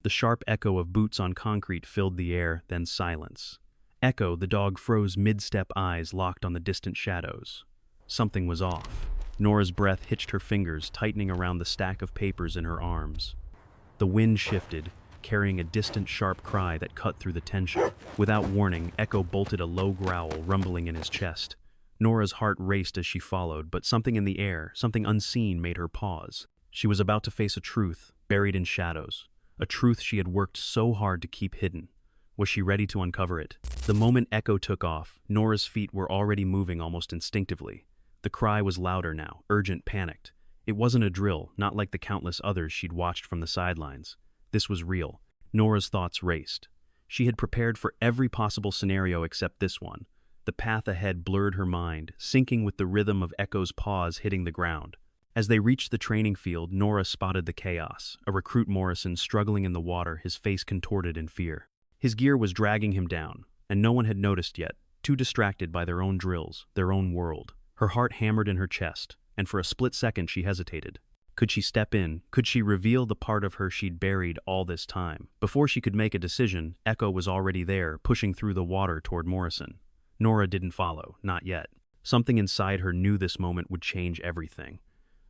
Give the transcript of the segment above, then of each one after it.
The sharp echo of boots on concrete filled the air, then silence. Echo, the dog, froze mid-step, eyes locked on the distant shadows. Something was off. Nora's breath hitched her fingers, tightening around the stack of papers in her arms. The wind shifted, carrying a distant sharp cry that cut through the tension. Without warning, Echo bolted a low growl, rumbling in his chest. Nora's heart raced as she followed, but something in the air, something unseen, made her pause. She was about to face a truth, buried in shadows. A truth she had worked so hard to keep hidden. Was she ready to uncover it? The moment Echo took off, Nora's feet were already moving almost instinctively. The cry was louder now, urgent, panicked. It wasn't a drill, not like the countless others she'd watched from the sidelines. This was real. Nora's thoughts raced. She had prepared for every possible scenario except this one. The path ahead blurred her mind, syncing with the rhythm of Echo's paws hitting the ground. As they reached the training field, Norah spotted the chaos, a recruit Morrison struggling in the water, his face contorted in fear. His gear was dragging him down, and no one had noticed yet, too distracted by their own drills, their own world. Her heart hammered in her chest, and for a split second she hesitated. Could she step in? Could she reveal the part of her she'd buried all this time? Before she could make a decision, Echo was already there, pushing through the water toward Morrison. Norah didn't follow, not yet. Something inside her knew this moment would change everything.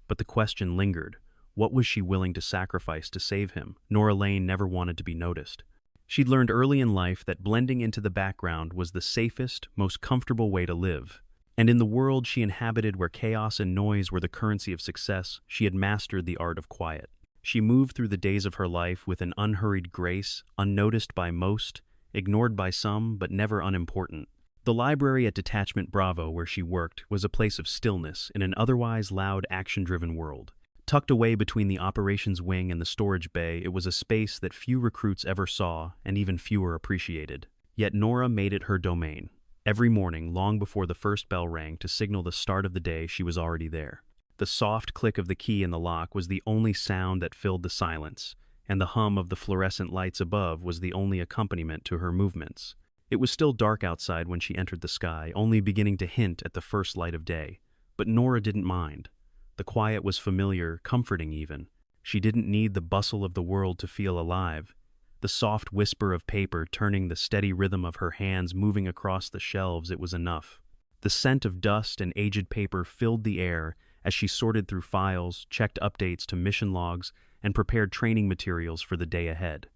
But the question lingered. What was she willing to sacrifice to save him? Norah Lane never wanted to be noticed. She'd learned early in life that blending into the background was the safest, most comfortable way to live. And in the world she inhabited, where chaos and noise were the currency of success, she had mastered the art of quiet. She moved through the days of her life with an unhurried grace, unnoticed by most, ignored by some, but never unimportant. The library at Detachment Bravo, where she worked, was a place of stillness in an otherwise loud, action-driven world. Tucked away between the operations wing and the storage bay, it was a space that few recruits ever saw and even fewer appreciated. Yet Norah made it her domain. Every morning, long before the first bell rang to signal the start of the day, she was already there. The soft click of the key in the lock was the only sound that filled the silence, and the hum of the fluorescent lights above was the only accompaniment to her movements. It was still dark outside when she entered the sky, only beginning to hint at the first light of day. But Norah didn't mind. The quiet was familiar, comforting even. She didn't need the bustle of the world to feel alive. The soft whisper of paper turning, the steady rhythm of her hands moving across the shelves, it was enough. The scent of dust and aged paper filled the air as she sorted through files, checked updates to mission logs, and prepared training materials for the day ahead.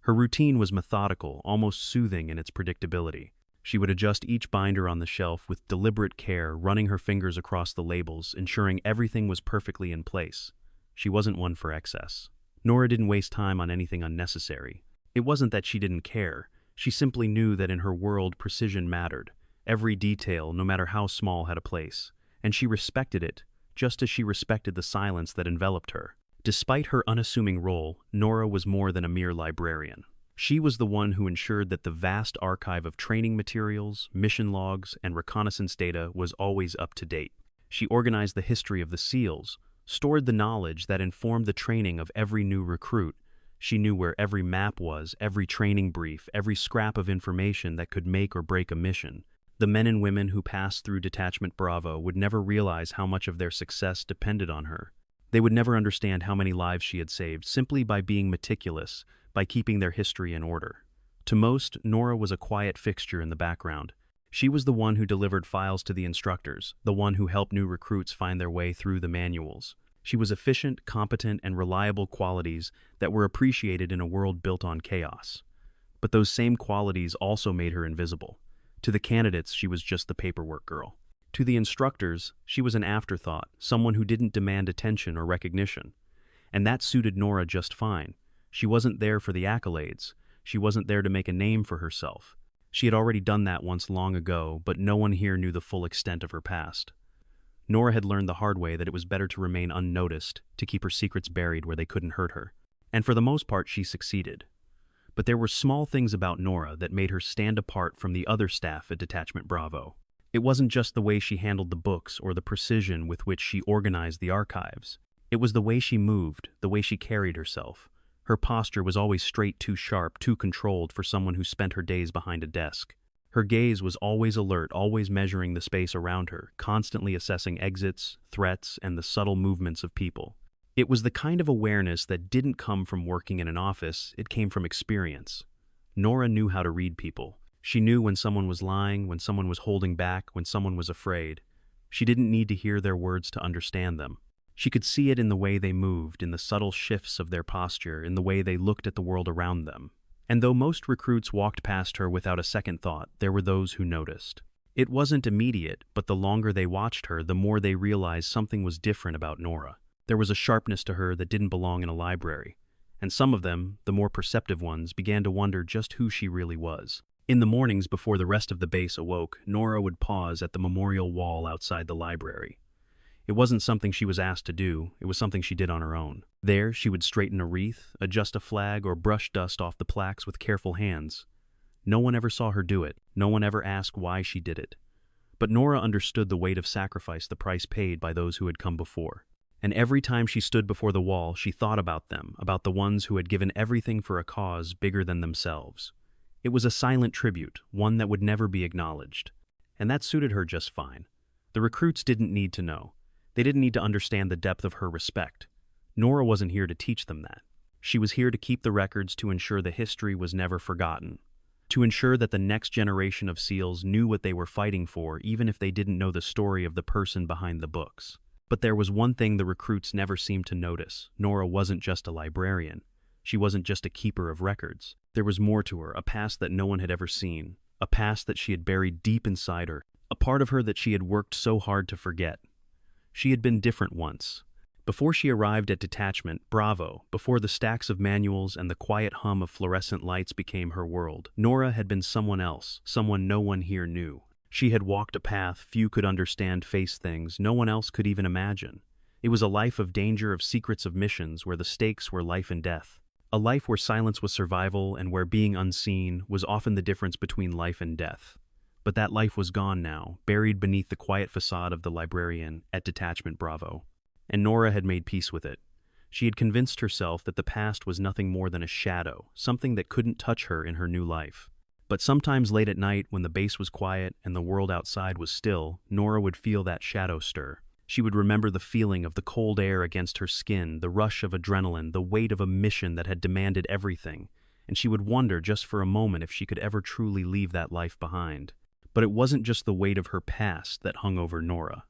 Her routine was methodical, almost soothing in its predictability. She would adjust each binder on the shelf with deliberate care, running her fingers across the labels, ensuring everything was perfectly in place. She wasn't one for excess. Norah didn't waste time on anything unnecessary. It wasn't that she didn't care. She simply knew that in her world precision mattered. Every detail, no matter how small, had a place. And she respected it, just as she respected the silence that enveloped her. Despite her unassuming role, Norah was more than a mere librarian. She was the one who ensured that the vast archive of training materials, mission logs, and reconnaissance data was always up to date. She organized the history of the SEALs, stored the knowledge that informed the training of every new recruit. She knew where every map was, every training brief, every scrap of information that could make or break a mission. The men and women who passed through Detachment Bravo would never realize how much of their success depended on her. They would never understand how many lives she had saved simply by being meticulous, by keeping their history in order. To most, Norah was a quiet fixture in the background. She was the one who delivered files to the instructors, the one who helped new recruits find their way through the manuals. She was efficient, competent, and reliable, qualities that were appreciated in a world built on chaos. But those same qualities also made her invisible. To the candidates, she was just the paperwork girl. To the instructors, she was an afterthought, someone who didn't demand attention or recognition. And that suited Norah just fine. She wasn't there for the accolades. She wasn't there to make a name for herself. She had already done that once long ago, but no one here knew the full extent of her past. Norah had learned the hard way that it was better to remain unnoticed, to keep her secrets buried where they couldn't hurt her. And for the most part, she succeeded. But there were small things about Norah that made her stand apart from the other staff at Detachment Bravo. It wasn't just the way she handled the books or the precision with which she organized the archives. It was the way she moved, the way she carried herself. Her posture was always straight, too sharp, too controlled for someone who spent her days behind a desk. Her gaze was always alert, always measuring the space around her, constantly assessing exits, threats, and the subtle movements of people. It was the kind of awareness that didn't come from working in an office, it came from experience. Norah knew how to read people. She knew when someone was lying, when someone was holding back, when someone was afraid. She didn't need to hear their words to understand them. She could see it in the way they moved, in the subtle shifts of their posture, in the way they looked at the world around them. And though most recruits walked past her without a second thought, there were those who noticed. It wasn't immediate, but the longer they watched her, the more they realized something was different about Norah. There was a sharpness to her that didn't belong in a library. And some of them, the more perceptive ones, began to wonder just who she really was. In the mornings before the rest of the base awoke, Norah would pause at the memorial wall outside the library. It wasn't something she was asked to do, it was something she did on her own. There, she would straighten a wreath, adjust a flag, or brush dust off the plaques with careful hands. No one ever saw her do it, no one ever asked why she did it. But Norah understood the weight of sacrifice, the price paid by those who had come before. And every time she stood before the wall, she thought about them, about the ones who had given everything for a cause bigger than themselves. It was a silent tribute, one that would never be acknowledged. And that suited her just fine. The recruits didn't need to know. They didn't need to understand the depth of her respect. Norah wasn't here to teach them that. She was here to keep the records, to ensure the history was never forgotten. To ensure that the next generation of SEALs knew what they were fighting for, even if they didn't know the story of the person behind the books. But there was one thing the recruits never seemed to notice. Norah wasn't just a librarian. She wasn't just a keeper of records. There was more to her, a past that no one had ever seen. A past that she had buried deep inside her. A part of her that she had worked so hard to forget. She had been different once. Before she arrived at detachment, Bravo, before the stacks of manuals and the quiet hum of fluorescent lights became her world, Norah had been someone else, someone no one here knew. She had walked a path few could understand, faced things no one else could even imagine. It was a life of danger, of secrets, of missions where the stakes were life and death. A life where silence was survival and where being unseen was often the difference between life and death. But that life was gone now, buried beneath the quiet facade of the librarian at Detachment Bravo. And Norah had made peace with it. She had convinced herself that the past was nothing more than a shadow, something that couldn't touch her in her new life. But sometimes late at night, when the base was quiet and the world outside was still, Norah would feel that shadow stir. She would remember the feeling of the cold air against her skin, the rush of adrenaline, the weight of a mission that had demanded everything, and she would wonder just for a moment if she could ever truly leave that life behind. But it wasn't just the weight of her past that hung over Norah.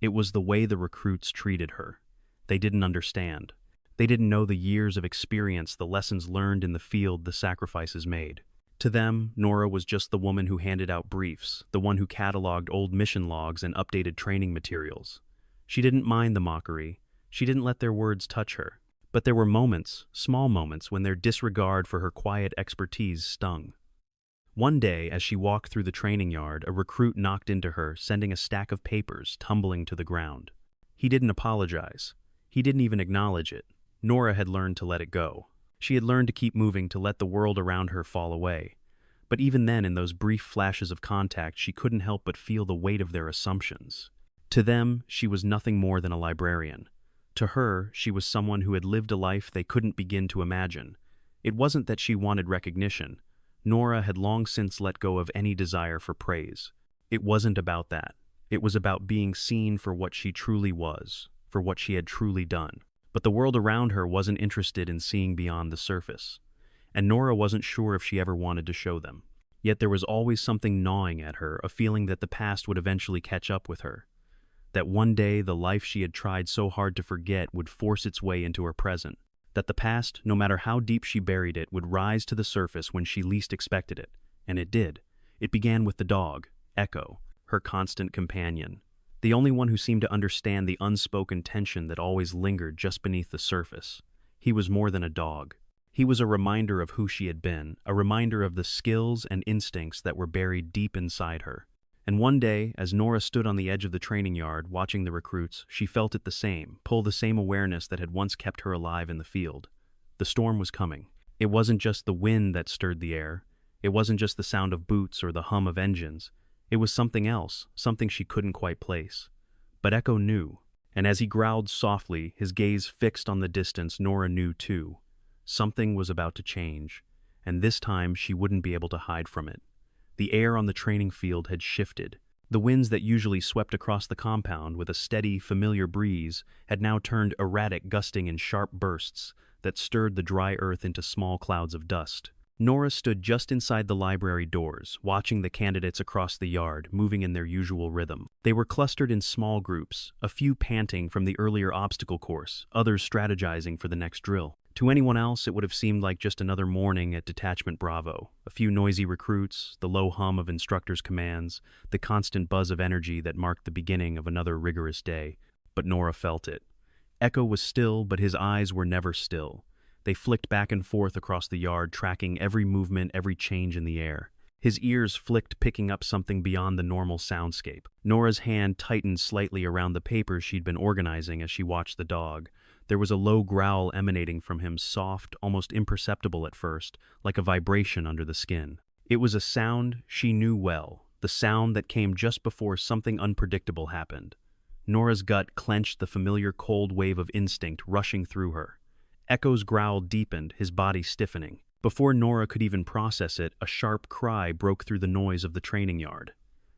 It was the way the recruits treated her. They didn't understand. They didn't know the years of experience, the lessons learned in the field, the sacrifices made. To them, Norah was just the woman who handed out briefs, the one who cataloged old mission logs and updated training materials. She didn't mind the mockery. She didn't let their words touch her. But there were moments, small moments, when their disregard for her quiet expertise stung. One day, as she walked through the training yard, a recruit knocked into her, sending a stack of papers tumbling to the ground. He didn't apologize. He didn't even acknowledge it. Norah had learned to let it go. She had learned to keep moving, to let the world around her fall away. But even then, in those brief flashes of contact, she couldn't help but feel the weight of their assumptions. To them, she was nothing more than a librarian. To her, she was someone who had lived a life they couldn't begin to imagine. It wasn't that she wanted recognition. Norah had long since let go of any desire for praise. It wasn't about that. It was about being seen for what she truly was, for what she had truly done. But the world around her wasn't interested in seeing beyond the surface. And Norah wasn't sure if she ever wanted to show them. Yet there was always something gnawing at her, a feeling that the past would eventually catch up with her. That one day the life she had tried so hard to forget would force its way into her present. That the past, no matter how deep she buried it, would rise to the surface when she least expected it. And it did. It began with the dog, Echo, her constant companion. The only one who seemed to understand the unspoken tension that always lingered just beneath the surface. He was more than a dog. He was a reminder of who she had been, a reminder of the skills and instincts that were buried deep inside her. And one day, as Norah stood on the edge of the training yard watching the recruits, she felt it the same, pull the same awareness that had once kept her alive in the field. The storm was coming. It wasn't just the wind that stirred the air. It wasn't just the sound of boots or the hum of engines. It was something else, something she couldn't quite place. But Echo knew, and as he growled softly, his gaze fixed on the distance, Norah knew too. Something was about to change, and this time she wouldn't be able to hide from it. The air on the training field had shifted. The winds that usually swept across the compound with a steady, familiar breeze had now turned erratic, gusting in sharp bursts that stirred the dry earth into small clouds of dust. Norah stood just inside the library doors, watching the candidates across the yard, moving in their usual rhythm. They were clustered in small groups, a few panting from the earlier obstacle course, others strategizing for the next drill. To anyone else, it would have seemed like just another morning at Detachment Bravo. A few noisy recruits, the low hum of instructors' commands, the constant buzz of energy that marked the beginning of another rigorous day. But Norah felt it. Echo was still, but his eyes were never still. They flicked back and forth across the yard, tracking every movement, every change in the air. His ears flicked, picking up something beyond the normal soundscape. Norah's hand tightened slightly around the papers she'd been organizing as she watched the dog. There was a low growl emanating from him, soft, almost imperceptible at first, like a vibration under the skin. It was a sound she knew well, the sound that came just before something unpredictable happened. Norah's gut clenched, the familiar cold wave of instinct rushing through her. Echo's growl deepened, his body stiffening. Before Norah could even process it, a sharp cry broke through the noise of the training yard.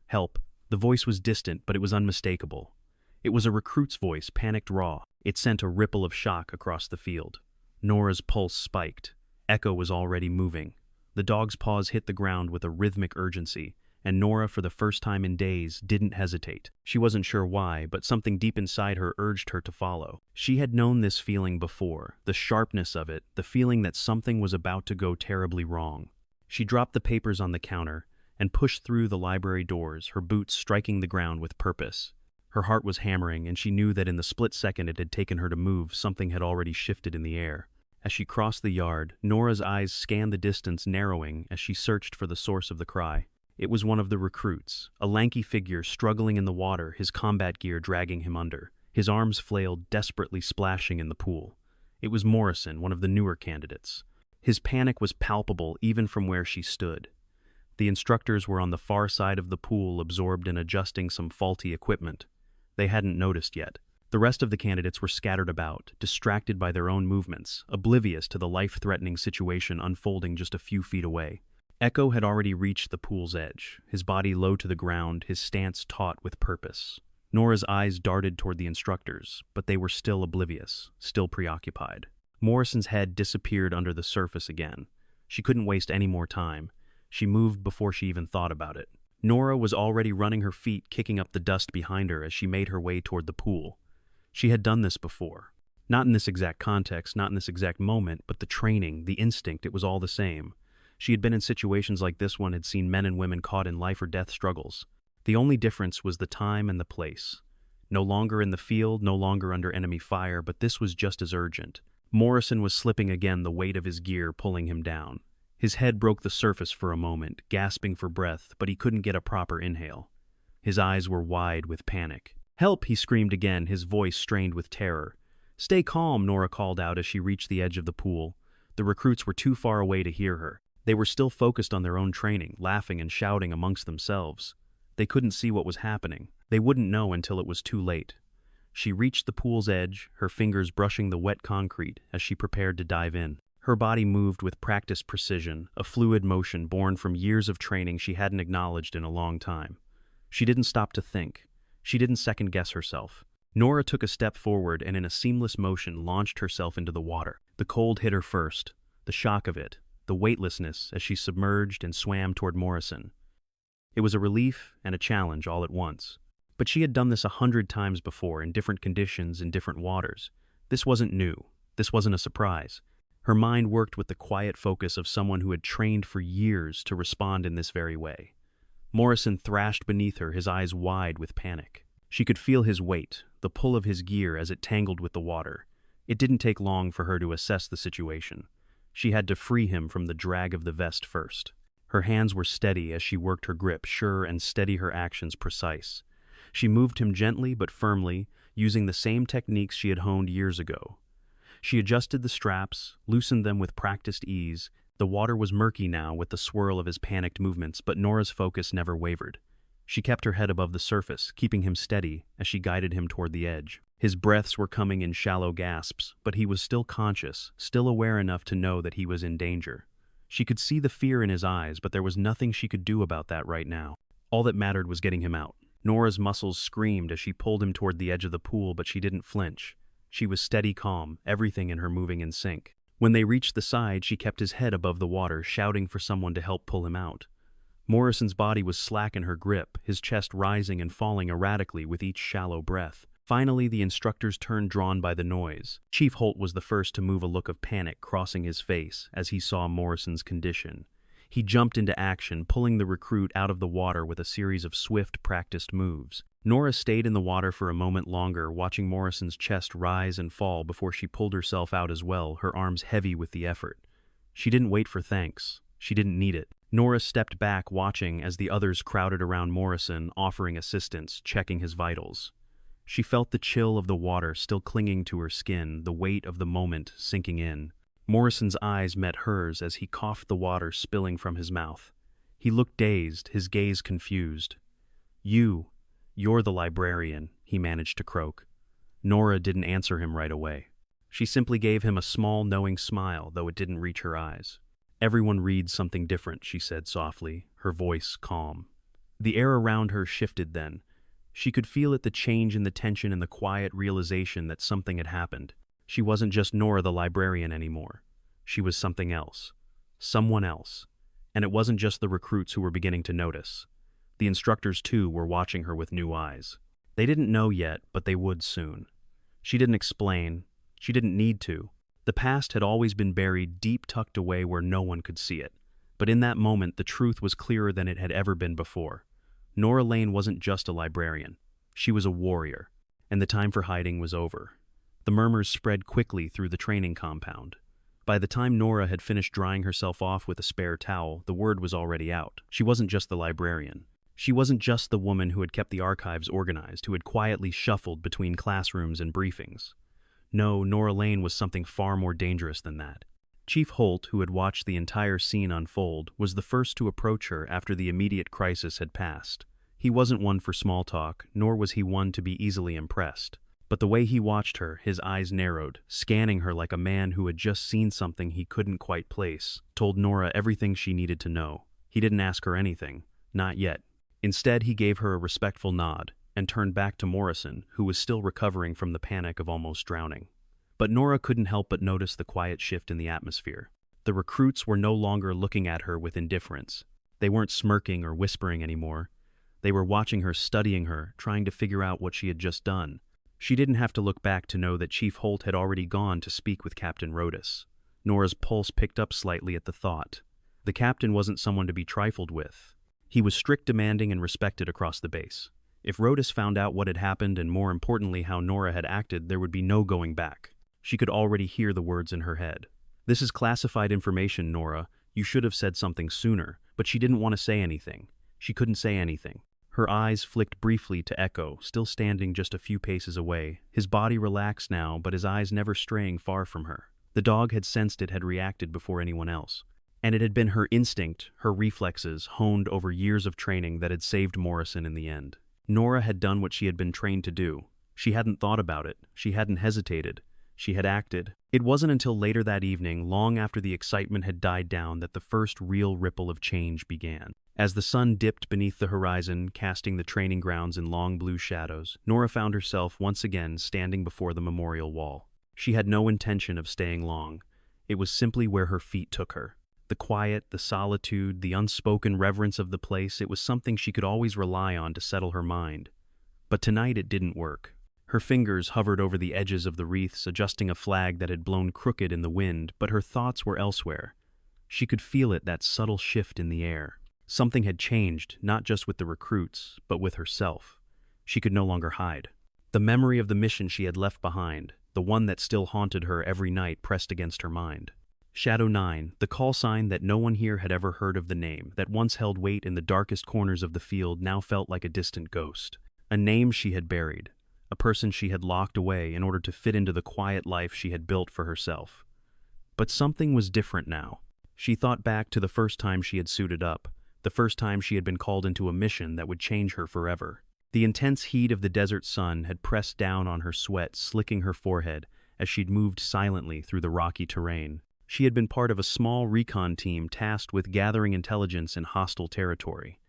Help. The voice was distant, but it was unmistakable. It was a recruit's voice, panicked raw. It sent a ripple of shock across the field. Norah's pulse spiked. Echo was already moving. The dog's paws hit the ground with a rhythmic urgency, and Norah, for the first time in days, didn't hesitate. She wasn't sure why, but something deep inside her urged her to follow. She had known this feeling before, the sharpness of it, the feeling that something was about to go terribly wrong. She dropped the papers on the counter and pushed through the library doors, her boots striking the ground with purpose. Her heart was hammering, and she knew that in the split second it had taken her to move, something had already shifted in the air. As she crossed the yard, Norah's eyes scanned the distance, narrowing as she searched for the source of the cry. It was one of the recruits, a lanky figure struggling in the water, his combat gear dragging him under. His arms flailed, desperately splashing in the pool. It was Morrison, one of the newer candidates. His panic was palpable even from where she stood. The instructors were on the far side of the pool, absorbed in adjusting some faulty equipment. They hadn't noticed yet. The rest of the candidates were scattered about, distracted by their own movements, oblivious to the life-threatening situation unfolding just a few feet away. Echo had already reached the pool's edge, his body low to the ground, his stance taut with purpose. Norah's eyes darted toward the instructors, but they were still oblivious, still preoccupied. Morrison's head disappeared under the surface again. She couldn't waste any more time. She moved before she even thought about it. Norah was already running her feet, kicking up the dust behind her as she made her way toward the pool. She had done this before. Not in this exact context, not in this exact moment, but the training, the instinct, it was all the same. She had been in situations like this one, had seen men and women caught in life or death struggles. The only difference was the time and the place. No longer in the field, no longer under enemy fire, but this was just as urgent. Morrison was slipping again, the weight of his gear pulling him down. His head broke the surface for a moment, gasping for breath, but he couldn't get a proper inhale. His eyes were wide with panic. "Help!" he screamed again, his voice strained with terror. "Stay calm," Norah called out as she reached the edge of the pool. The recruits were too far away to hear her. They were still focused on their own training, laughing and shouting amongst themselves. They couldn't see what was happening. They wouldn't know until it was too late. She reached the pool's edge, her fingers brushing the wet concrete as she prepared to dive in. Her body moved with practiced precision, a fluid motion born from years of training she hadn't acknowledged in a long time. She didn't stop to think. She didn't second-guess herself. Norah took a step forward and in a seamless motion launched herself into the water. The cold hit her first, the shock of it, the weightlessness as she submerged and swam toward Morrison. It was a relief and a challenge all at once. But she had done this 100 times before in different conditions, in different waters. This wasn't new. This wasn't a surprise. Her mind worked with the quiet focus of someone who had trained for years to respond in this very way. Morrison thrashed beneath her, his eyes wide with panic. She could feel his weight, the pull of his gear as it tangled with the water. It didn't take long for her to assess the situation. She had to free him from the drag of the vest first. Her hands were steady as she worked her grip, sure and steady, her actions precise. She moved him gently but firmly, using the same techniques she had honed years ago. She adjusted the straps, loosened them with practiced ease. The water was murky now with the swirl of his panicked movements, but Norah's focus never wavered. She kept her head above the surface, keeping him steady as she guided him toward the edge. His breaths were coming in shallow gasps, but he was still conscious, still aware enough to know that he was in danger. She could see the fear in his eyes, but there was nothing she could do about that right now. All that mattered was getting him out. Nora's muscles screamed as she pulled him toward the edge of the pool, but she didn't flinch. She was steady, calm, everything in her moving in sync. When they reached the side, she kept his head above the water, shouting for someone to help pull him out. Morrison's body was slack in her grip, his chest rising and falling erratically with each shallow breath. Finally, the instructor's turn, drawn by the noise. Chief Holt was the first to move, a look of panic crossing his face as he saw Morrison's condition. He jumped into action, pulling the recruit out of the water with a series of swift, practiced moves. Norah stayed in the water for a moment longer, watching Morrison's chest rise and fall before she pulled herself out as well, her arms heavy with the effort. She didn't wait for thanks. She didn't need it. Norah stepped back, watching as the others crowded around Morrison, offering assistance, checking his vitals. She felt the chill of the water still clinging to her skin, the weight of the moment sinking in. Morrison's eyes met hers as he coughed, the water spilling from his mouth. He looked dazed, his gaze confused. You're the librarian," he managed to croak. Norah didn't answer him right away. She simply gave him a small, knowing smile, though it didn't reach her eyes. "Everyone reads something different," she said softly, her voice calm. The air around her shifted then. She could feel it, the change in the tension and the quiet realization that something had happened. She wasn't just Norah the librarian anymore. She was something else. Someone else. And it wasn't just the recruits who were beginning to notice. The instructors, too, were watching her with new eyes. They didn't know yet, but they would soon. She didn't explain. She didn't need to. The past had always been buried deep, tucked away where no one could see it. But in that moment, the truth was clearer than it had ever been before. Norah Lane wasn't just a librarian. She was a warrior, and the time for hiding was over. The murmurs spread quickly through the training compound. By the time Norah had finished drying herself off with a spare towel, the word was already out. She wasn't just the librarian. She wasn't just the woman who had kept the archives organized, who had quietly shuffled between classrooms and briefings. No, Norah Lane was something far more dangerous than that. Chief Holt, who had watched the entire scene unfold, was the first to approach her after the immediate crisis had passed. He wasn't one for small talk, nor was he one to be easily impressed. But the way he watched her, his eyes narrowed, scanning her like a man who had just seen something he couldn't quite place, told Norah everything she needed to know. He didn't ask her anything. Not yet. Instead, he gave her a respectful nod and turned back to Morrison, who was still recovering from the panic of almost drowning. But Norah couldn't help but notice the quiet shift in the atmosphere. The recruits were no longer looking at her with indifference. They weren't smirking or whispering anymore. They were watching her, studying her, trying to figure out what she had just done. She didn't have to look back to know that Chief Holt had already gone to speak with Captain Rodas. Norah's pulse picked up slightly at the thought. The captain wasn't someone to be trifled with. He was strict, demanding, and respected across the base. If Rodas found out what had happened and, more importantly, how Norah had acted, there would be no going back. She could already hear the words in her head. "This is classified information, Norah. You should have said something sooner." But she didn't want to say anything. She couldn't say anything. Her eyes flicked briefly to Echo, still standing just a few paces away. His body relaxed now, but his eyes never straying far from her. The dog had sensed it, had reacted before anyone else. And it had been her instinct, her reflexes, honed over years of training, that had saved Morrison in the end. Norah had done what she had been trained to do. She hadn't thought about it. She hadn't hesitated. She had acted. It wasn't until later that evening, long after the excitement had died down, that the first real ripple of change began. As the sun dipped beneath the horizon, casting the training grounds in long blue shadows, Norah found herself once again standing before the memorial wall. She had no intention of staying long. It was simply where her feet took her. The quiet, the solitude, the unspoken reverence of the place, it was something she could always rely on to settle her mind. But tonight it didn't work. Her fingers hovered over the edges of the wreaths, adjusting a flag that had blown crooked in the wind, but her thoughts were elsewhere. She could feel it, that subtle shift in the air. Something had changed, not just with the recruits, but with herself. She could no longer hide. The memory of the mission she had left behind, the one that still haunted her every night, pressed against her mind. Shadow 9, the call sign that no one here had ever heard of, the name that once held weight in the darkest corners of the field, now felt like a distant ghost. A name she had buried, a person she had locked away in order to fit into the quiet life she had built for herself. But something was different now. She thought back to the first time she had suited up, the first time she had been called into a mission that would change her forever. The intense heat of the desert sun had pressed down on her sweat, slicking her forehead as she'd moved silently through the rocky terrain. She had been part of a small recon team tasked with gathering intelligence in hostile territory.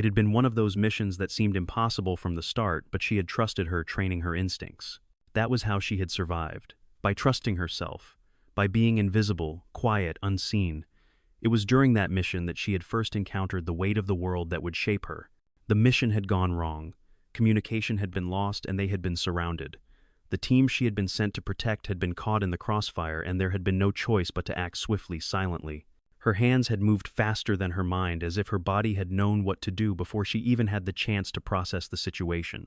It had been one of those missions that seemed impossible from the start, but she had trusted her, training her instincts. That was how she had survived. By trusting herself. By being invisible, quiet, unseen. It was during that mission that she had first encountered the weight of the world that would shape her. The mission had gone wrong. Communication had been lost and they had been surrounded. The team she had been sent to protect had been caught in the crossfire and there had been no choice but to act swiftly, silently. Her hands had moved faster than her mind, as if her body had known what to do before she even had the chance to process the situation.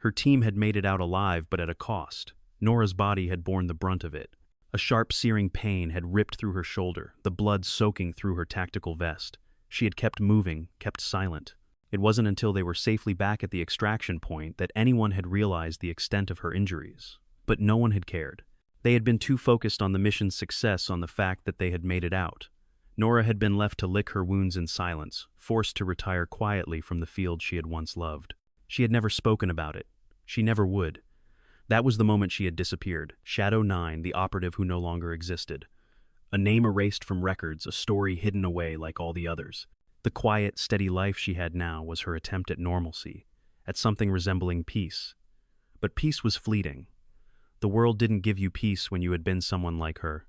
Her team had made it out alive, but at a cost. Norah's body had borne the brunt of it. A sharp, searing pain had ripped through her shoulder, the blood soaking through her tactical vest. She had kept moving, kept silent. It wasn't until they were safely back at the extraction point that anyone had realized the extent of her injuries. But no one had cared. They had been too focused on the mission's success, on the fact that they had made it out. Norah had been left to lick her wounds in silence, forced to retire quietly from the field she had once loved. She had never spoken about it. She never would. That was the moment she had disappeared. Shadow 9, the operative who no longer existed. A name erased from records, a story hidden away like all the others. The quiet, steady life she had now was her attempt at normalcy, at something resembling peace. But peace was fleeting. The world didn't give you peace when you had been someone like her.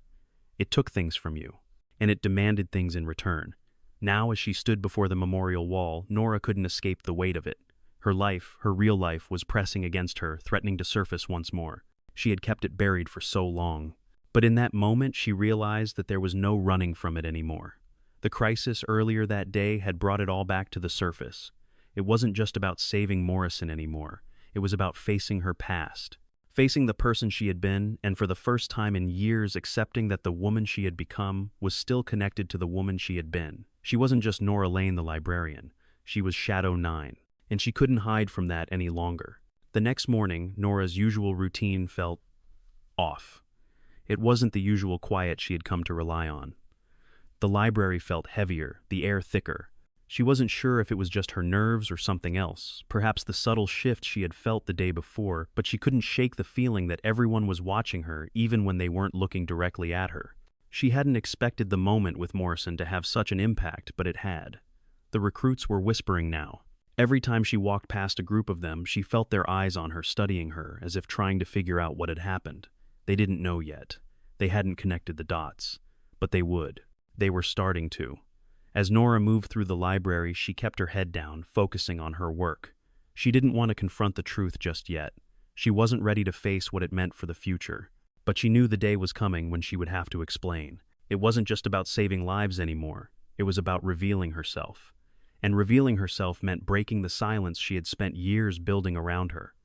It took things from you. And it demanded things in return. Now, as she stood before the memorial wall, Norah couldn't escape the weight of it. Her life, her real life, was pressing against her, threatening to surface once more. She had kept it buried for so long. But in that moment, she realized that there was no running from it anymore. The crisis earlier that day had brought it all back to the surface. It wasn't just about saving Morrison anymore. It was about facing her past. Facing the person she had been, and for the first time in years accepting that the woman she had become was still connected to the woman she had been. She wasn't just Norah Lane the librarian. She was Shadow 9, and she couldn't hide from that any longer. The next morning, Norah's usual routine felt off. It wasn't the usual quiet she had come to rely on. The library felt heavier, the air thicker. She wasn't sure if it was just her nerves or something else, perhaps the subtle shift she had felt the day before, but she couldn't shake the feeling that everyone was watching her even when they weren't looking directly at her. She hadn't expected the moment with Morrison to have such an impact, but it had. The recruits were whispering now. Every time she walked past a group of them, she felt their eyes on her, studying her, as if trying to figure out what had happened. They didn't know yet. They hadn't connected the dots. But they would. They were starting to. As Norah moved through the library, she kept her head down, focusing on her work. She didn't want to confront the truth just yet. She wasn't ready to face what it meant for the future. But she knew the day was coming when she would have to explain. It wasn't just about saving lives anymore. It was about revealing herself. And revealing herself meant breaking the silence she had spent years building around her.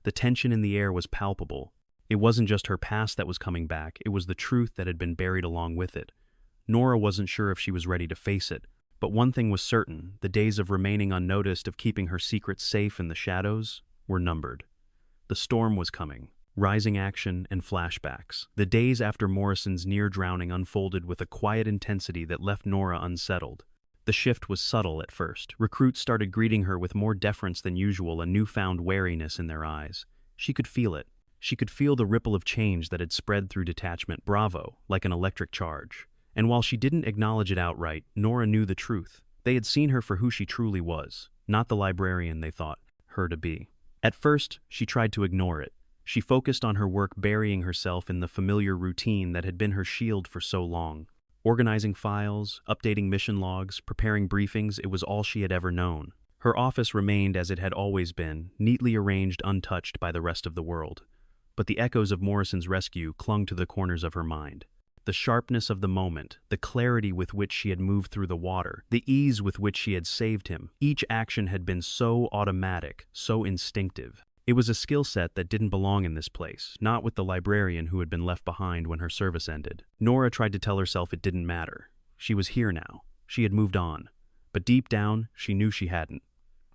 The tension in the air was palpable. It wasn't just her past that was coming back, it was the truth that had been buried along with it. Norah wasn't sure if she was ready to face it, but one thing was certain: the days of remaining unnoticed, of keeping her secrets safe in the shadows, were numbered. The storm was coming, rising action and flashbacks. The days after Morrison's near drowning unfolded with a quiet intensity that left Norah unsettled. The shift was subtle at first. Recruits started greeting her with more deference than usual, a newfound wariness in their eyes. She could feel it. She could feel the ripple of change that had spread through detachment, bravo, like an electric charge. And while she didn't acknowledge it outright, Norah knew the truth. They had seen her for who she truly was, not the librarian they thought her to be. At first, she tried to ignore it. She focused on her work, burying herself in the familiar routine that had been her shield for so long. Organizing files, updating mission logs, preparing briefings, it was all she had ever known. Her office remained as it had always been, neatly arranged, untouched by the rest of the world. But the echoes of Morrison's rescue clung to the corners of her mind. The sharpness of the moment, the clarity with which she had moved through the water, the ease with which she had saved him. Each action had been so automatic, so instinctive. It was a skill set that didn't belong in this place, not with the librarian who had been left behind when her service ended. Norah tried to tell herself it didn't matter. She was here now. She had moved on. But deep down, she knew she hadn't.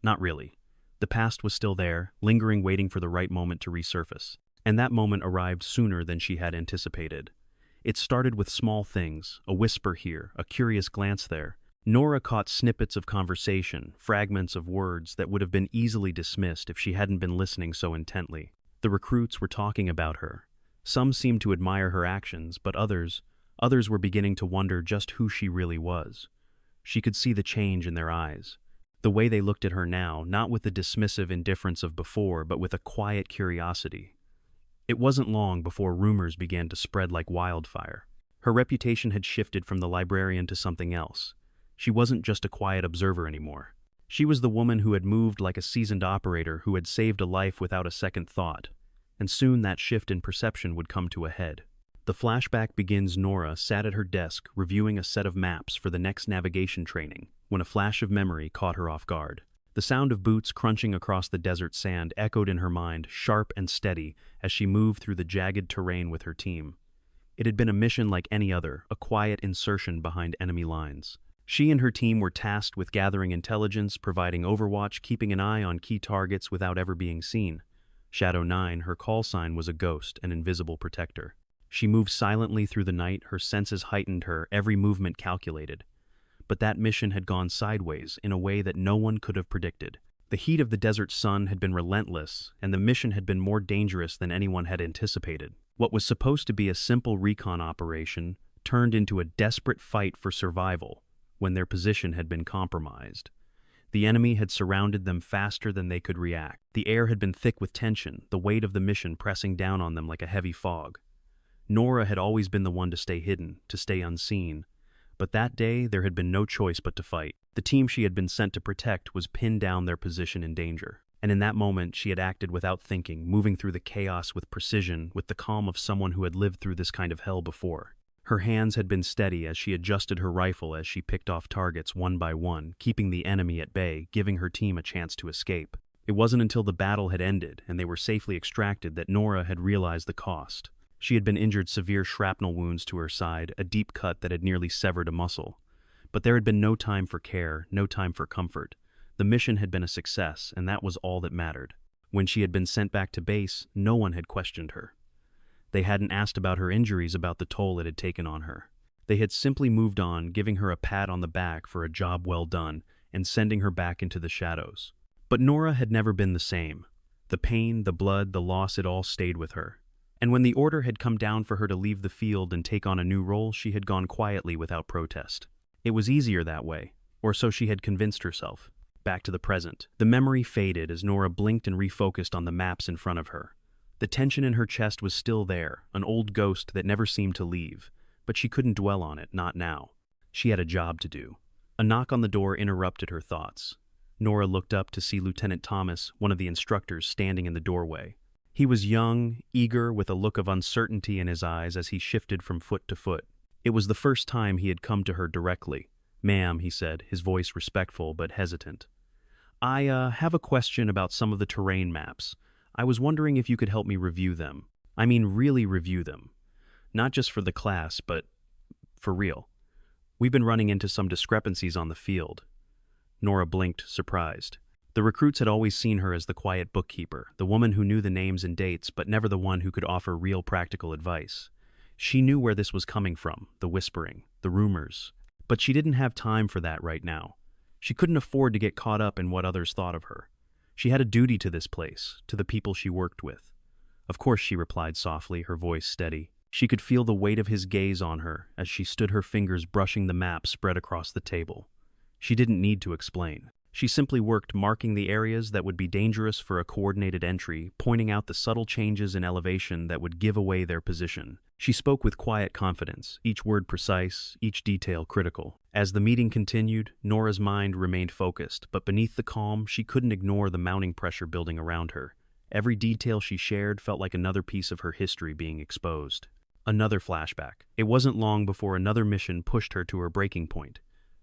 Not really. The past was still there, lingering, waiting for the right moment to resurface. And that moment arrived sooner than she had anticipated. It started with small things, a whisper here, a curious glance there. Norah caught snippets of conversation, fragments of words that would have been easily dismissed if she hadn't been listening so intently. The recruits were talking about her. Some seemed to admire her actions, but others were beginning to wonder just who she really was. She could see the change in their eyes. The way they looked at her now, not with the dismissive indifference of before, but with a quiet curiosity. It wasn't long before rumors began to spread like wildfire. Her reputation had shifted from the librarian to something else. She wasn't just a quiet observer anymore. She was the woman who had moved like a seasoned operator who had saved a life without a second thought. And soon that shift in perception would come to a head. The flashback begins. Norah sat at her desk reviewing a set of maps for the next navigation training when a flash of memory caught her off guard. The sound of boots crunching across the desert sand echoed in her mind, sharp and steady, as she moved through the jagged terrain with her team. It had been a mission like any other, a quiet insertion behind enemy lines. She and her team were tasked with gathering intelligence, providing overwatch, keeping an eye on key targets without ever being seen. Shadow 9, her call sign, was a ghost, an invisible protector. She moved silently through the night, her senses heightened, her every movement calculated. But that mission had gone sideways in a way that no one could have predicted. The heat of the desert sun had been relentless, and the mission had been more dangerous than anyone had anticipated. What was supposed to be a simple recon operation turned into a desperate fight for survival when their position had been compromised. The enemy had surrounded them faster than they could react. The air had been thick with tension, the weight of the mission pressing down on them like a heavy fog. Norah had always been the one to stay hidden, to stay unseen. But that day, there had been no choice but to fight. The team she had been sent to protect was pinned down, their position in danger. And in that moment, she had acted without thinking, moving through the chaos with precision, with the calm of someone who had lived through this kind of hell before. Her hands had been steady as she adjusted her rifle as she picked off targets one by one, keeping the enemy at bay, giving her team a chance to escape. It wasn't until the battle had ended and they were safely extracted that Norah had realized the cost. She had been injured, severe shrapnel wounds to her side, a deep cut that had nearly severed a muscle. But there had been no time for care, no time for comfort. The mission had been a success, and that was all that mattered. When she had been sent back to base, no one had questioned her. They hadn't asked about her injuries, about the toll it had taken on her. They had simply moved on, giving her a pat on the back for a job well done, and sending her back into the shadows. But Norah had never been the same. The pain, the blood, the loss, it all stayed with her. And when the order had come down for her to leave the field and take on a new role, she had gone quietly without protest. It was easier that way, or so she had convinced herself. Back to the present. The memory faded as Norah blinked and refocused on the maps in front of her. The tension in her chest was still there, an old ghost that never seemed to leave, but she couldn't dwell on it, not now. She had a job to do. A knock on the door interrupted her thoughts. Norah looked up to see Lieutenant Thomas, one of the instructors, standing in the doorway. He was young, eager, with a look of uncertainty in his eyes as he shifted from foot to foot. It was the first time he had come to her directly. "Ma'am," he said, his voice respectful but hesitant. "I have a question about some of the terrain maps. I was wondering if you could help me review them. I mean, really review them. Not just for the class, but for real. We've been running into some discrepancies on the field." Norah blinked, surprised. The recruits had always seen her as the quiet bookkeeper, the woman who knew the names and dates, but never the one who could offer real practical advice. She knew where this was coming from, the whispering, the rumors. But she didn't have time for that right now. She couldn't afford to get caught up in what others thought of her. She had a duty to this place, to the people she worked with. "Of course," she replied softly, her voice steady. She could feel the weight of his gaze on her as she stood, her fingers brushing the map spread across the table. She didn't need to explain. She simply worked, marking the areas that would be dangerous for a coordinated entry, pointing out the subtle changes in elevation that would give away their position. She spoke with quiet confidence, each word precise, each detail critical. As the meeting continued, Norah's mind remained focused, but beneath the calm, she couldn't ignore the mounting pressure building around her. Every detail she shared felt like another piece of her history being exposed. Another flashback. It wasn't long before another mission pushed her to her breaking point.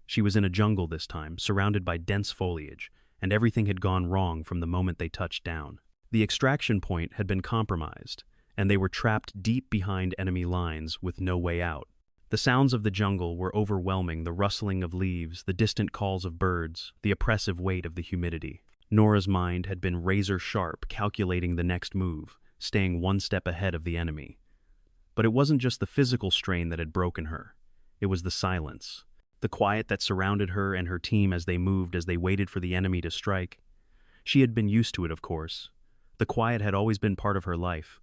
She was in a jungle this time, surrounded by dense foliage, and everything had gone wrong from the moment they touched down. The extraction point had been compromised, and they were trapped deep behind enemy lines with no way out. The sounds of the jungle were overwhelming, the rustling of leaves, the distant calls of birds, the oppressive weight of the humidity. Norah's mind had been razor-sharp, calculating the next move, staying one step ahead of the enemy. But it wasn't just the physical strain that had broken her. It was the silence. The quiet that surrounded her and her team as they moved, as they waited for the enemy to strike. She had been used to it, of course. The quiet had always been part of her life.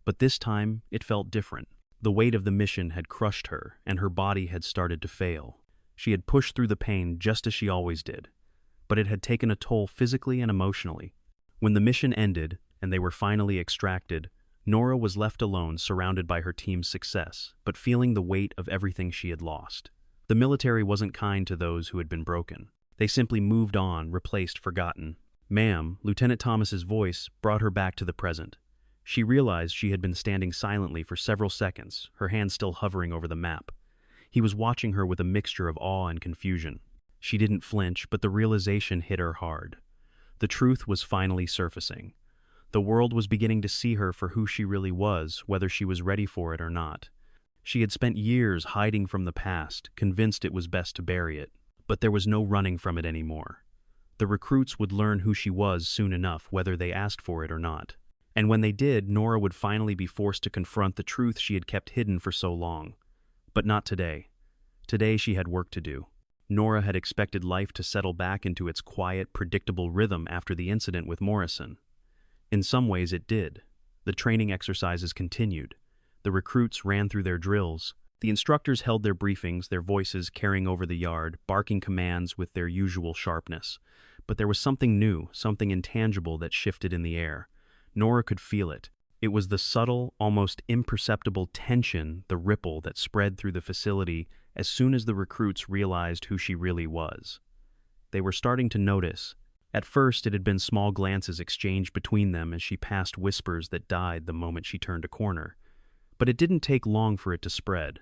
But this time, it felt different. The weight of the mission had crushed her, and her body had started to fail. She had pushed through the pain just as she always did. but it had taken a toll physically and emotionally. When the mission ended, and they were finally extracted, Norah was left alone, surrounded by her team's success, but feeling the weight of everything she had lost. The military wasn't kind to those who had been broken. They simply moved on, replaced, forgotten. "Ma'am," Lieutenant Thomas's voice brought her back to the present. She realized she had been standing silently for several seconds, her hand still hovering over the map. He was watching her with a mixture of awe and confusion. She didn't flinch, but the realization hit her hard. The truth was finally surfacing. The world was beginning to see her for who she really was, whether she was ready for it or not. She had spent years hiding from the past, convinced it was best to bury it, but there was no running from it anymore. The recruits would learn who she was soon enough, whether they asked for it or not. And when they did, Norah would finally be forced to confront the truth she had kept hidden for so long. But not today. Today she had work to do. Norah had expected life to settle back into its quiet, predictable rhythm after the incident with Morrison. In some ways it did. The training exercises continued. The recruits ran through their drills. The instructors held their briefings, their voices carrying over the yard, barking commands with their usual sharpness. But there was something new, something intangible that shifted in the air. Norah could feel it. It was the subtle, almost imperceptible tension, the ripple that spread through the facility as soon as the recruits realized who she really was. They were starting to notice. At first, it had been small glances exchanged between them as she passed, whispers that died the moment she turned a corner. But it didn't take long for it to spread.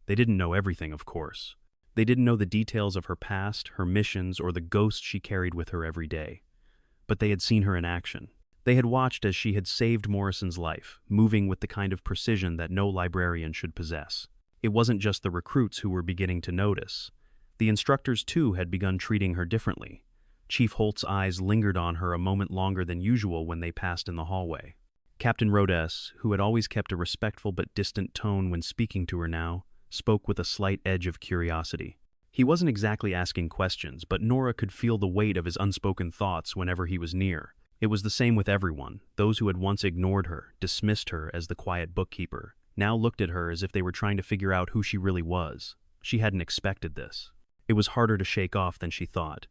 They didn't know everything, of course. They didn't know the details of her past, her missions, or the ghost she carried with her every day. But they had seen her in action. They had watched as she had saved Morrison's life, moving with the kind of precision that no librarian should possess. It wasn't just the recruits who were beginning to notice. The instructors, too, had begun treating her differently. Chief Holt's eyes lingered on her a moment longer than usual when they passed in the hallway. Captain Rhodes, who had always kept a respectful but distant tone when speaking to her now, spoke with a slight edge of curiosity. He wasn't exactly asking questions, but Norah could feel the weight of his unspoken thoughts whenever he was near. It was the same with everyone. Those who had once ignored her, dismissed her as the quiet bookkeeper, now looked at her as if they were trying to figure out who she really was. She hadn't expected this. It was harder to shake off than she thought.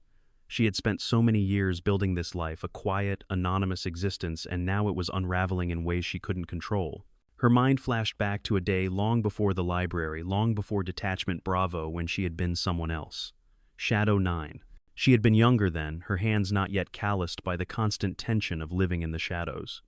She had spent so many years building this life, a quiet, anonymous existence, and now it was unraveling in ways she couldn't control. Her mind flashed back to a day long before the library, long before Detachment Bravo, when she had been someone else. Shadow 9. She had been younger then, her hands not yet calloused by the constant tension of living in the shadows.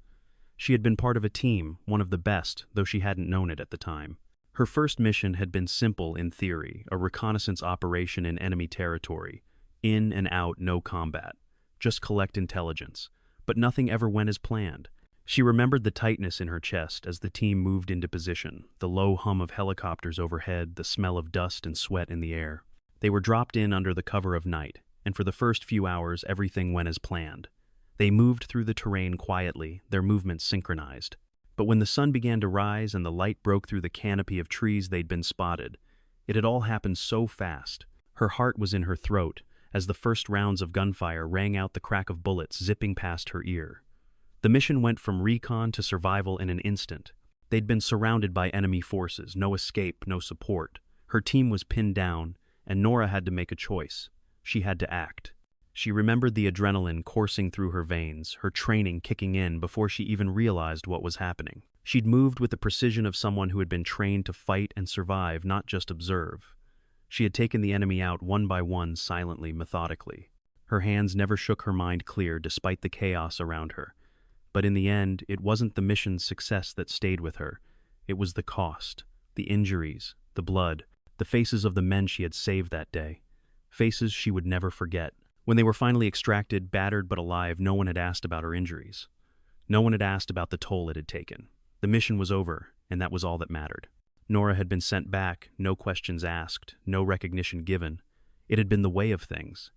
She had been part of a team, one of the best, though she hadn't known it at the time. Her first mission had been simple in theory, a reconnaissance operation in enemy territory. In and out, no combat. Just collect intelligence. But nothing ever went as planned. She remembered the tightness in her chest as the team moved into position, the low hum of helicopters overhead, the smell of dust and sweat in the air. They were dropped in under the cover of night, and for the first few hours everything went as planned. They moved through the terrain quietly, their movements synchronized. But when the sun began to rise and the light broke through the canopy of trees they'd been spotted, it had all happened so fast. Her heart was in her throat as the first rounds of gunfire rang out, the crack of bullets zipping past her ear. The mission went from recon to survival in an instant. They'd been surrounded by enemy forces, no escape, no support. Her team was pinned down, and Norah had to make a choice. She had to act. She remembered the adrenaline coursing through her veins, her training kicking in before she even realized what was happening. She'd moved with the precision of someone who had been trained to fight and survive, not just observe. She had taken the enemy out one by one, silently, methodically. Her hands never shook her mind clear despite the chaos around her. But in the end, it wasn't the mission's success that stayed with her. It was the cost, the injuries, the blood, the faces of the men she had saved that day. Faces she would never forget. When they were finally extracted, battered but alive, no one had asked about her injuries. No one had asked about the toll it had taken. The mission was over, and that was all that mattered. Norah had been sent back, no questions asked, no recognition given. It had been the way of things,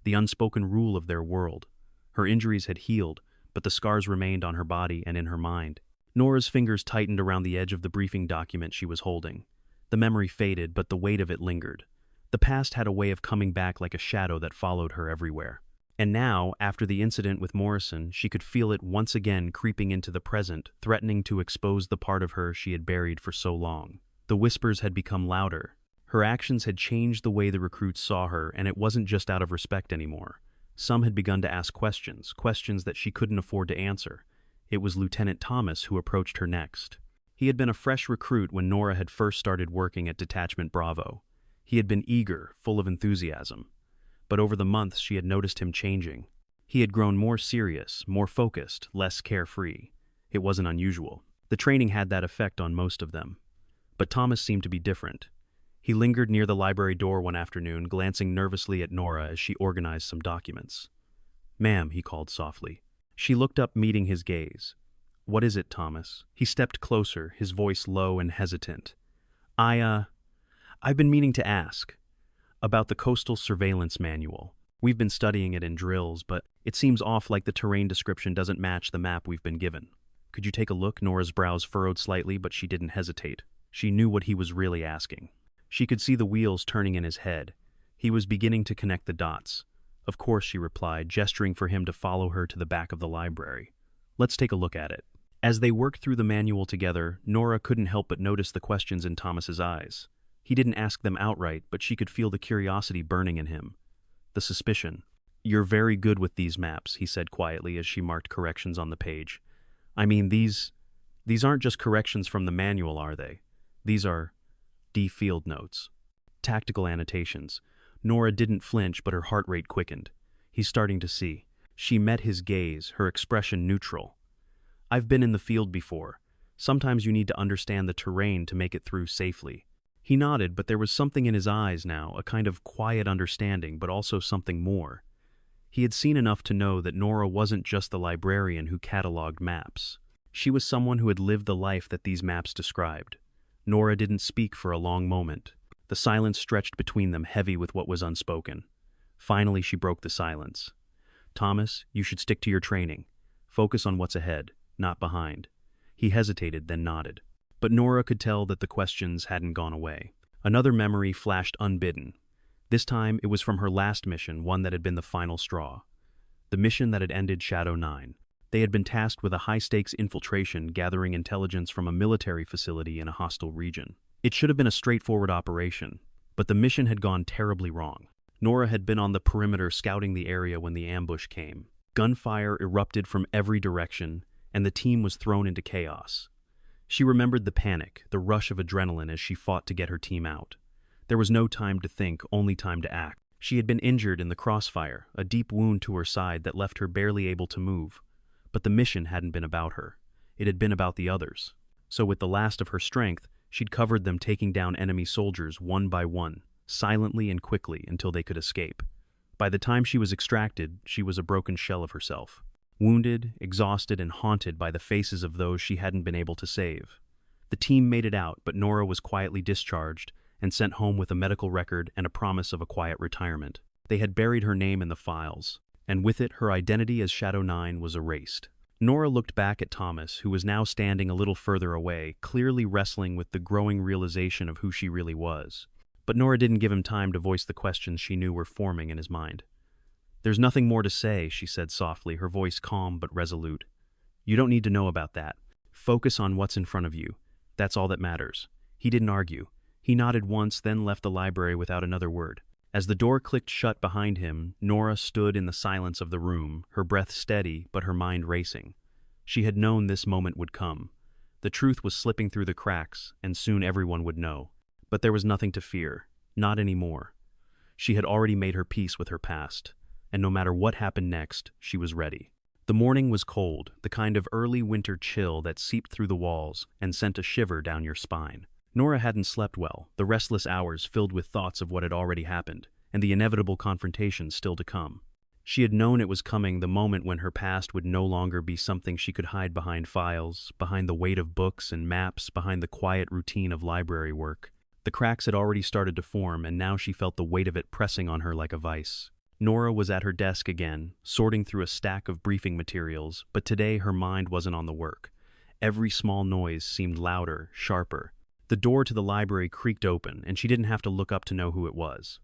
the unspoken rule of their world. Her injuries had healed, but the scars remained on her body and in her mind. Norah's fingers tightened around the edge of the briefing document she was holding. The memory faded, but the weight of it lingered. The past had a way of coming back like a shadow that followed her everywhere. And now, after the incident with Morrison, she could feel it once again creeping into the present, threatening to expose the part of her she had buried for so long. The whispers had become louder. Her actions had changed the way the recruits saw her, and it wasn't just out of respect anymore. Some had begun to ask questions, questions that she couldn't afford to answer. It was Lieutenant Thomas who approached her next. He had been a fresh recruit when Norah had first started working at Detachment Bravo. He had been eager, full of enthusiasm. But over the months she had noticed him changing. He had grown more serious, more focused, less carefree. It wasn't unusual. The training had that effect on most of them. But Thomas seemed to be different. He lingered near the library door one afternoon, glancing nervously at Norah as she organized some documents. "Ma'am," he called softly. She looked up, meeting his gaze. "What is it, Thomas?" He stepped closer, his voice low and hesitant. I've been meaning to ask about the Coastal Surveillance Manual. We've been studying it in drills, but it seems off, like the terrain description doesn't match the map we've been given. Could you take a look?" Norah's brows furrowed slightly, but she didn't hesitate. She knew what he was really asking. She could see the wheels turning in his head. He was beginning to connect the dots. "Of course," she replied, gesturing for him to follow her to the back of the library. "Let's take a look at it." As they worked through the manual together, Norah couldn't help but notice the questions in Thomas's eyes. He didn't ask them outright, but she could feel the curiosity burning in him. The suspicion. "You're very good with these maps," he said quietly as she marked corrections on the page. "I mean, these aren't just corrections from the manual, are they? These are field notes. Tactical annotations." Norah didn't flinch, but her heart rate quickened. He's starting to see. She met his gaze, her expression neutral. "I've been in the field before. Sometimes you need to understand the terrain to make it through safely." He nodded, but there was something in his eyes now, a kind of quiet understanding, but also something more. He had seen enough to know that Norah wasn't just the librarian who cataloged maps. She was someone who had lived the life that these maps described. Norah didn't speak for a long moment. The silence stretched between them, heavy with what was unspoken. Finally, she broke the silence. "Thomas, you should stick to your training. Focus on what's ahead, not behind." He hesitated, then nodded. But Norah could tell that the questions hadn't gone away. Another memory flashed unbidden. This time, it was from her last mission, one that had been the final straw. The mission that had ended Shadow 9. They had been tasked with a high-stakes infiltration, gathering intelligence from a military facility in a hostile region. It should have been a straightforward operation, but the mission had gone terribly wrong. Norah had been on the perimeter scouting the area when the ambush came. Gunfire erupted from every direction, and the team was thrown into chaos. She remembered the panic, the rush of adrenaline as she fought to get her team out. There was no time to think, only time to act. She had been injured in the crossfire, a deep wound to her side that left her barely able to move. But the mission hadn't been about her. It had been about the others. So with the last of her strength, she'd covered them, taking down enemy soldiers one by one, silently and quickly until they could escape. By the time she was extracted, she was a broken shell of herself. Wounded, exhausted, and haunted by the faces of those she hadn't been able to save. The team made it out, but Norah was quietly discharged and sent home with a medical record and a promise of a quiet retirement. They had buried her name in the files, and with it her identity as Shadow 9 was erased. Norah looked back at Thomas, who was now standing a little further away, clearly wrestling with the growing realization of who she really was. But Norah didn't give him time to voice the questions she knew were forming in his mind. "There's nothing more to say," she said softly, her voice calm but resolute. "You don't need to know about that. Focus on what's in front of you. That's all that matters." He didn't argue. He nodded once, then left the library without another word. As the door clicked shut behind him, Norah stood in the silence of the room, her breath steady but her mind racing. She had known this moment would come. The truth was slipping through the cracks, and soon everyone would know. But there was nothing to fear, not anymore. She had already made her peace with her past, and no matter what happened next, she was ready. The morning was cold, the kind of early winter chill that seeped through the walls and sent a shiver down your spine. Norah hadn't slept well, the restless hours filled with thoughts of what had already happened, and the inevitable confrontation still to come. She had known it was coming, the moment when her past would no longer be something she could hide behind files, behind the weight of books and maps, behind the quiet routine of library work. The cracks had already started to form, and now she felt the weight of it pressing on her like a vice. Norah was at her desk again, sorting through a stack of briefing materials, but today her mind wasn't on the work. Every small noise seemed louder, sharper. The door to the library creaked open, and she didn't have to look up to know who it was.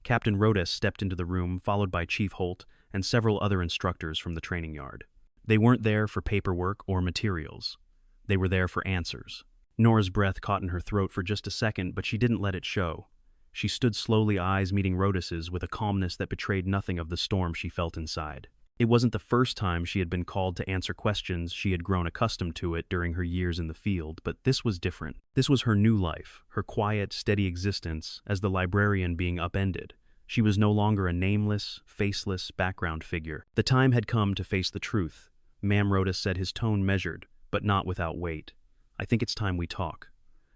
Captain Rodes stepped into the room, followed by Chief Holt and several other instructors from the training yard. They weren't there for paperwork or materials. They were there for answers. Norah's breath caught in her throat for just a second, but she didn't let it show. She stood slowly, eyes meeting Rhodes's with a calmness that betrayed nothing of the storm she felt inside. It wasn't the first time she had been called to answer questions. She had grown accustomed to it during her years in the field, but this was different. This was her new life, her quiet, steady existence as the librarian being upended. She was no longer a nameless, faceless background figure. The time had come to face the truth. Ma'am Rhodes said, his tone measured, but not without weight. I think it's time we talk.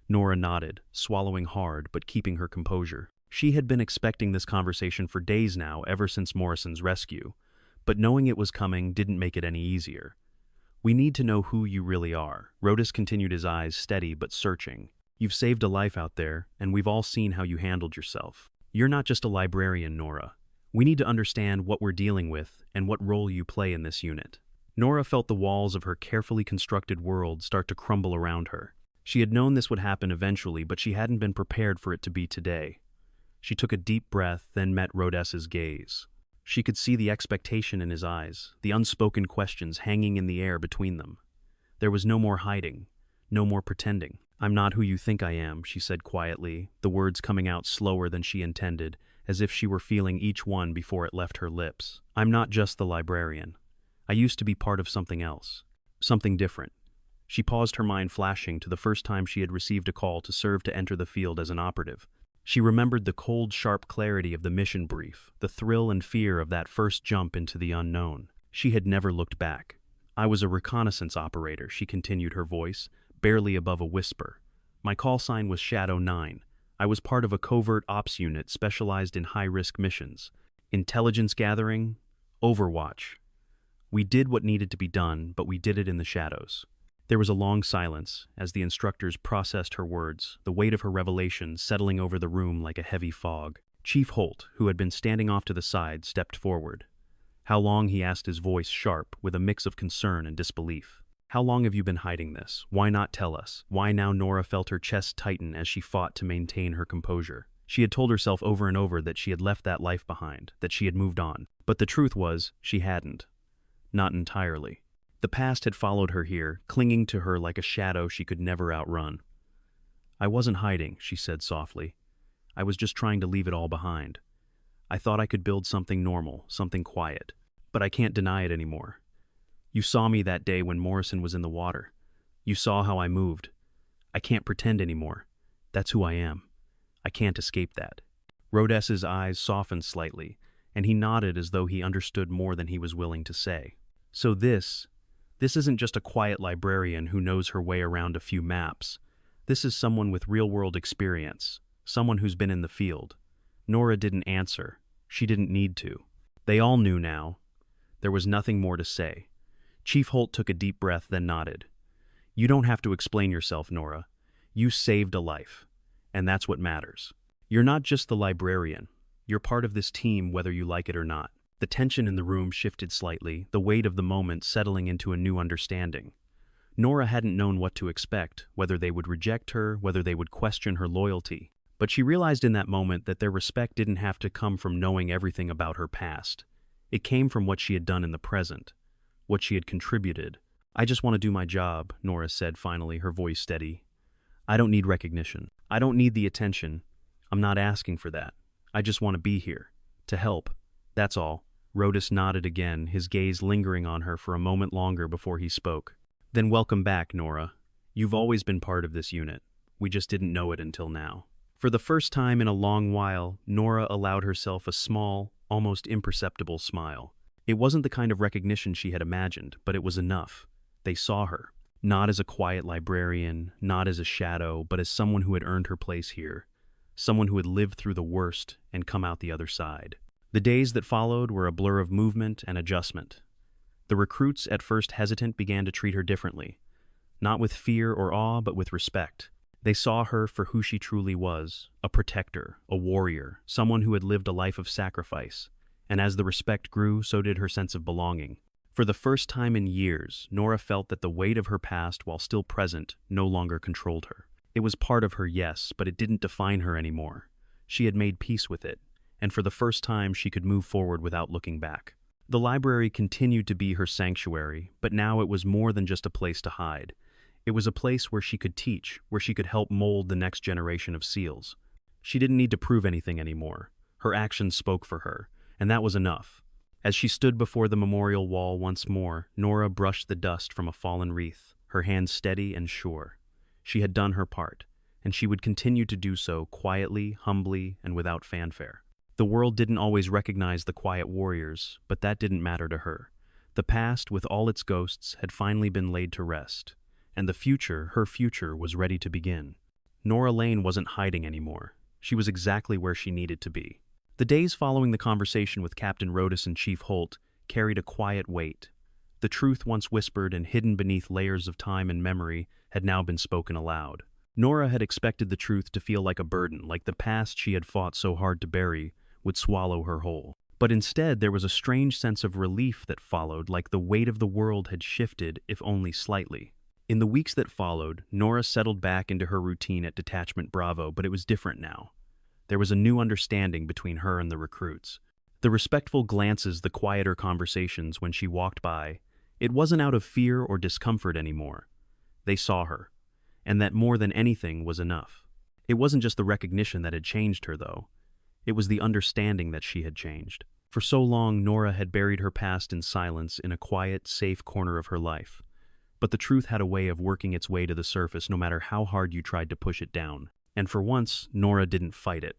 Norah nodded, swallowing hard but keeping her composure. She had been expecting this conversation for days now, ever since Morrison's rescue. But knowing it was coming didn't make it any easier. We need to know who you really are. Rhodes continued, his eyes steady but searching. You've saved a life out there, and we've all seen how you handled yourself. You're not just a librarian, Norah. We need to understand what we're dealing with and what role you play in this unit. Norah felt the walls of her carefully constructed world start to crumble around her. She had known this would happen eventually, but she hadn't been prepared for it to be today. She took a deep breath, then met Rhodes's gaze. She could see the expectation in his eyes, the unspoken questions hanging in the air between them. There was no more hiding, no more pretending. I'm not who you think I am, she said quietly, the words coming out slower than she intended, as if she were feeling each one before it left her lips. I'm not just the librarian. I used to be part of something else, something different. She paused, her mind flashing to the first time she had received a call to serve to enter the field as an operative. She remembered the cold, sharp clarity of the mission brief, the thrill and fear of that first jump into the unknown. She had never looked back. I was a reconnaissance operator, she continued, her voice barely above a whisper. My call sign was Shadow 9. I was part of a covert ops unit specialized in high-risk missions. Intelligence gathering, overwatch. We did what needed to be done, but we did it in the shadows. There was a long silence as the instructors processed her words, the weight of her revelation settling over the room like a heavy fog. Chief Holt, who had been standing off to the side, stepped forward. How long, he asked, his voice sharp with a mix of concern and disbelief. How long have you been hiding this? Why not tell us? Why now? Norah felt her chest tighten as she fought to maintain her composure. She had told herself over and over that she had left that life behind, that she had moved on. But the truth was, she hadn't. Not entirely. The past had followed her here, clinging to her like a shadow she could never outrun. I wasn't hiding, she said softly. I was just trying to leave it all behind. I thought I could build something normal, something quiet. But I can't deny it anymore. You saw me that day when Morrison was in the water. You saw how I moved. I can't pretend anymore. That's who I am. I can't escape that. Rhodes's eyes softened slightly, and he nodded as though he understood more than he was willing to say. So this isn't just a quiet librarian who knows her way around a few maps. This is someone with real-world experience, someone who's been in the field. Norah didn't answer. She didn't need to. They all knew now. There was nothing more to say. Chief Holt took a deep breath, then nodded. You don't have to explain yourself, Norah. You saved a life, and that's what matters. You're not just the librarian. You're part of this team, whether you like it or not. The tension in the room shifted slightly, the weight of the moment settling into a new understanding. Norah hadn't known what to expect, whether they would reject her, whether they would question her loyalty. But she realized in that moment that their respect didn't have to come from knowing everything about her past. It came from what she had done in the present, what she had contributed. I just want to do my job, Norah said finally, her voice steady. I don't need recognition. I don't need the attention. I'm not asking for that. I just want to be here, to help. That's all. Rhodes nodded again, his gaze lingering on her for a moment longer before he spoke. Then welcome back, Norah. You've always been part of this unit. We just didn't know it until now. For the first time in a long while, Norah allowed herself a small, almost imperceptible smile. It wasn't the kind of recognition she had imagined, but it was enough. They saw her, not as a quiet librarian, not as a shadow, but as someone who had earned her place here, someone who had lived through the worst and come out the other side. The days that followed were a blur of movement and adjustment. The recruits, at first hesitant, began to treat her differently, not with fear or awe, but with respect. They saw her for who she truly was, a protector, a warrior, someone who had lived a life of sacrifice. And as the respect grew, so did her sense of belonging. For the first time in years, Norah felt that the weight of her past, while still present, no longer controlled her. It was part of her, yes, but it didn't define her anymore. She had made peace with it, and for the first time she could move forward without looking back. The library continued to be her sanctuary, but now it was more than just a place to hide. It was a place where she could teach, where she could help mold the next generation of SEALs. She didn't need to prove anything anymore. Her actions spoke for her, and that was enough. As she stood before the memorial wall once more, Norah brushed the dust from a fallen wreath, her hands steady and sure. She had done her part, and she would continue to do so quietly, humbly, and without fanfare. The world didn't always recognize the quiet warriors, but that didn't matter to her. The past, with all its ghosts, had finally been laid to rest, and the future, her future, was ready to begin. Norah Lane wasn't hiding anymore. She was exactly where she needed to be. The days following the conversation with Captain Rodas and Chief Holt carried a quiet weight. The truth once whispered and hidden beneath layers of time and memory had now been spoken aloud. Norah had expected the truth to feel like a burden, like the past she had fought so hard to bury would swallow her whole. But instead, there was a strange sense of relief that followed, like the weight of the world had shifted, if only slightly. In the weeks that followed, Norah settled back into her routine at Detachment Bravo, but it was different now. There was a new understanding between her and the recruits. The respectful glances, the quieter conversations when she walked by, it wasn't out of fear or discomfort anymore. They saw her, and that more than anything was enough. It wasn't just the recognition that had changed her, though. It was the understanding that she had changed. For so long, Norah had buried her past in silence in a quiet, safe corner of her life. But the truth had a way of working its way to the surface no matter how hard you tried to push it down. And for once, Norah didn't fight it.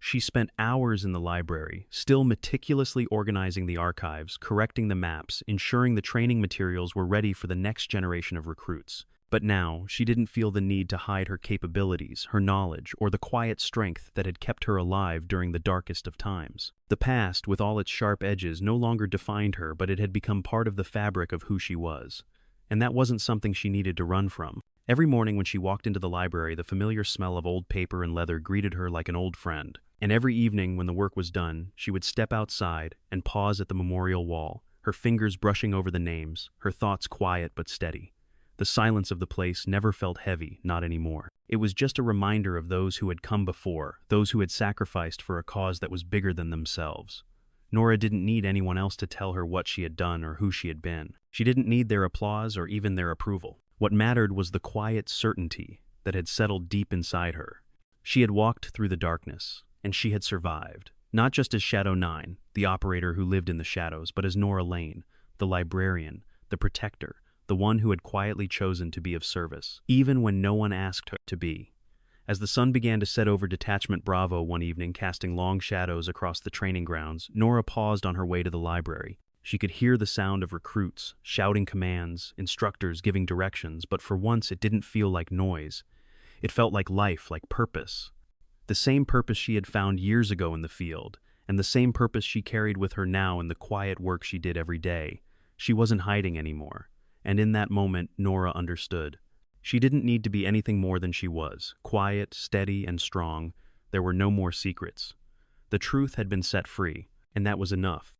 She spent hours in the library, still meticulously organizing the archives, correcting the maps, ensuring the training materials were ready for the next generation of recruits. But now, she didn't feel the need to hide her capabilities, her knowledge, or the quiet strength that had kept her alive during the darkest of times. The past, with all its sharp edges, no longer defined her, but it had become part of the fabric of who she was. And that wasn't something she needed to run from. Every morning when she walked into the library, the familiar smell of old paper and leather greeted her like an old friend. And every evening when the work was done, she would step outside and pause at the memorial wall, her fingers brushing over the names, her thoughts quiet but steady. The silence of the place never felt heavy, not anymore. It was just a reminder of those who had come before, those who had sacrificed for a cause that was bigger than themselves. Norah didn't need anyone else to tell her what she had done or who she had been. She didn't need their applause or even their approval. What mattered was the quiet certainty that had settled deep inside her. She had walked through the darkness, and she had survived. Not just as Shadow 9, the operator who lived in the shadows, but as Norah Lane, the librarian, the protector, the one who had quietly chosen to be of service, even when no one asked her to be. As the sun began to set over Detachment Bravo one evening, casting long shadows across the training grounds, Norah paused on her way to the library. She could hear the sound of recruits, shouting commands, instructors giving directions, but for once it didn't feel like noise. It felt like life, like purpose. The same purpose she had found years ago in the field, and the same purpose she carried with her now in the quiet work she did every day. She wasn't hiding anymore, and in that moment, Norah understood. She didn't need to be anything more than she was, quiet, steady, and strong. There were no more secrets. The truth had been set free, and that was enough.